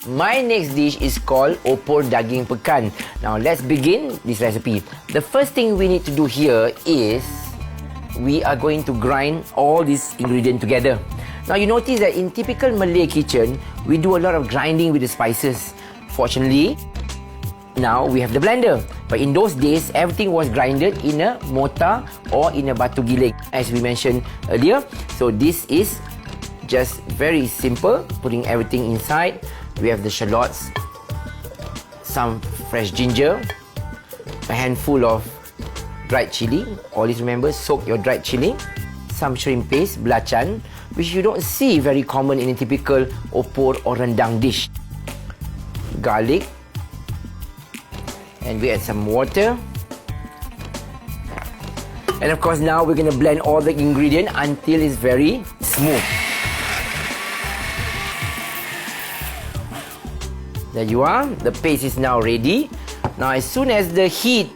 My next dish is called opor daging pekan. Now let's begin this recipe. The first thing we need to do here is we are going to grind all these ingredients together. Now you notice that in typical Malay kitchen, we do a lot of grinding with the spices. Fortunately, now we have the blender. But in those days, everything was grinded in a mortar or in a batu giling, as we mentioned earlier. So this is just very simple, putting everything inside. We have the shallots, some fresh ginger, a handful of dried chili. Always remember, soak your dried chili. Some shrimp paste, belacan, which you don't see very common in a typical opor or rendang dish. Garlic. And we add some water. And of course now we're going to blend all the ingredients until it's very smooth. There you are. The paste is now ready. Now as soon as the heat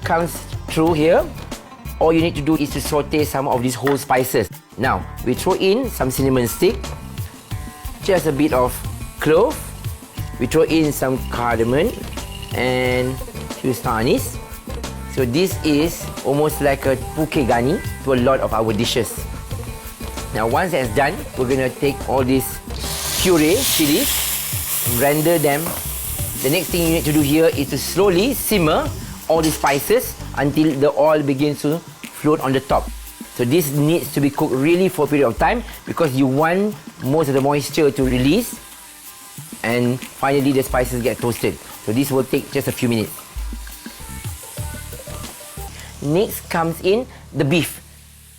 comes through here, all you need to do is to saute some of these whole spices. Now we throw in some cinnamon stick, just a bit of clove, we throw in some cardamom and few star anise. So this is almost like a bouquet garni to a lot of our dishes. Now once that's done, we're going to take all these puree chilies, render them. The next thing you need to do here is to slowly simmer all the spices until the oil begins to float on the top. So this needs to be cooked really for a period of time because you want most of the moisture to release and finally the spices get toasted. So this will take just a few minutes. Next comes in the beef.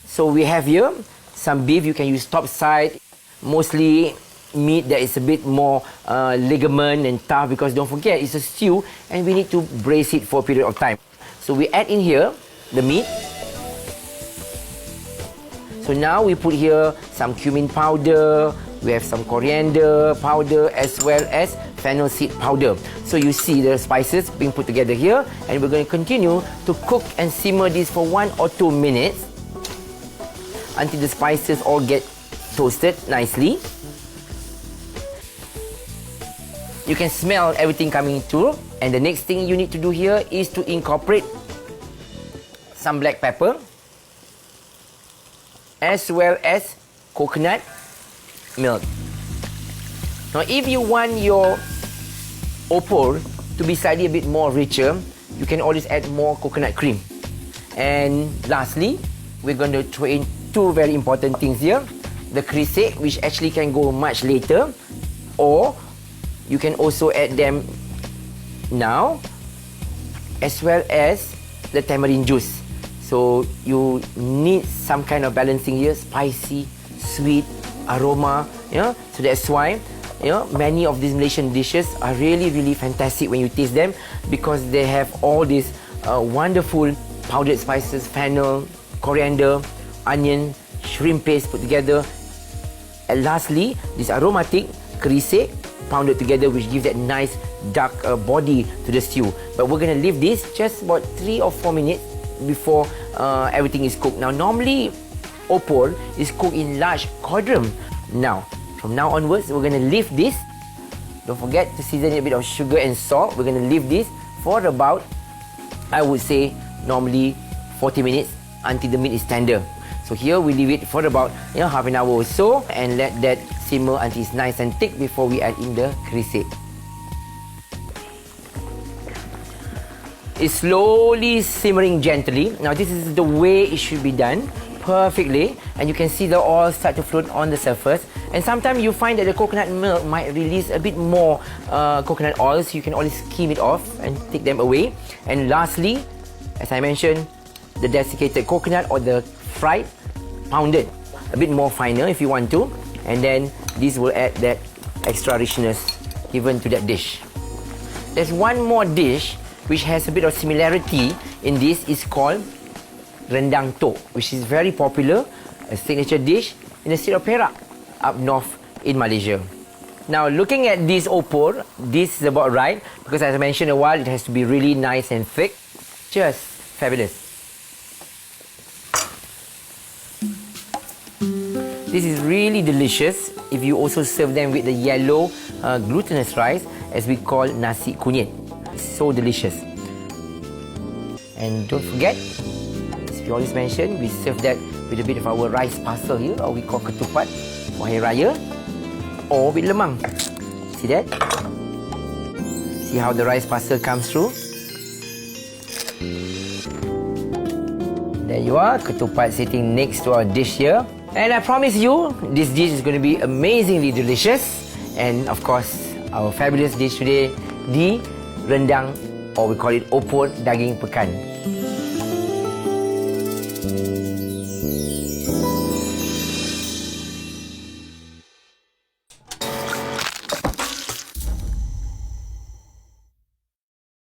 So we have here some beef. You can use top side, mostly meat that is a bit more ligament and tough because don't forget it's a stew and we need to braise it for a period of time. So we add in here the meat. So now we put here some cumin powder, we have some coriander powder as well as fennel seed powder. So you see the spices being put together here and we're going to continue to cook and simmer this for 1 or 2 minutes until the spices all get toasted nicely. You can smell everything coming through. And the next thing you need to do here is to incorporate some black pepper as well as coconut milk. Now if you want your opor to be slightly a bit more richer, you can always add more coconut cream. And lastly, we're going to throw in 2 very important things here. The krisek, which actually can go much later, or you can also add them now, as well as the tamarind juice. So you need some kind of balancing here, spicy, sweet, aroma. So that's why many of these Malaysian dishes are really, really fantastic when you taste them because they have all these wonderful powdered spices, fennel, coriander, onion, shrimp paste put together. And lastly, this aromatic krisek pounded together, which gives that nice dark body to the stew. But we're going to leave this just about 3 or 4 minutes before everything is cooked. Now normally opor is cooked in large quadrum. Now from now onwards we're going to leave this. Don't forget to season it a bit of sugar and salt. We're going to leave this for about, I would say, normally 40 minutes until the meat is tender. So here we leave it for about half an hour or so and let that simmer until it's nice and thick before we add in the krisek. It's slowly simmering gently. Now this is the way it should be done perfectly, and you can see the oil start to float on the surface. And sometimes you find that the coconut milk might release a bit more coconut oil, so you can always skim it off and take them away. And lastly, as I mentioned, the desiccated coconut or the fried, pounded a bit more finer if you want to, and then this will add that extra richness given to that dish. There's one more dish which has a bit of similarity in this. Is called rendang tok, which is very popular, a signature dish in the state of Perak up north in Malaysia. Now looking at this opor, this is about right because as I mentioned a while, it has to be really nice and thick. Just fabulous. This is really delicious if you also serve them with the yellow glutinous rice, as we call nasi kunyit. It's so delicious. And don't forget, as we always mention, we serve that with a bit of our rice parcel here, or we call ketupat for Hari Raya, or with lemang. See that? See how the rice parcel comes through? There you are, ketupat sitting next to our dish here. And I promise you, this dish is going to be amazingly delicious. And of course, our fabulous dish today, the rendang, or we call it opor daging pekan.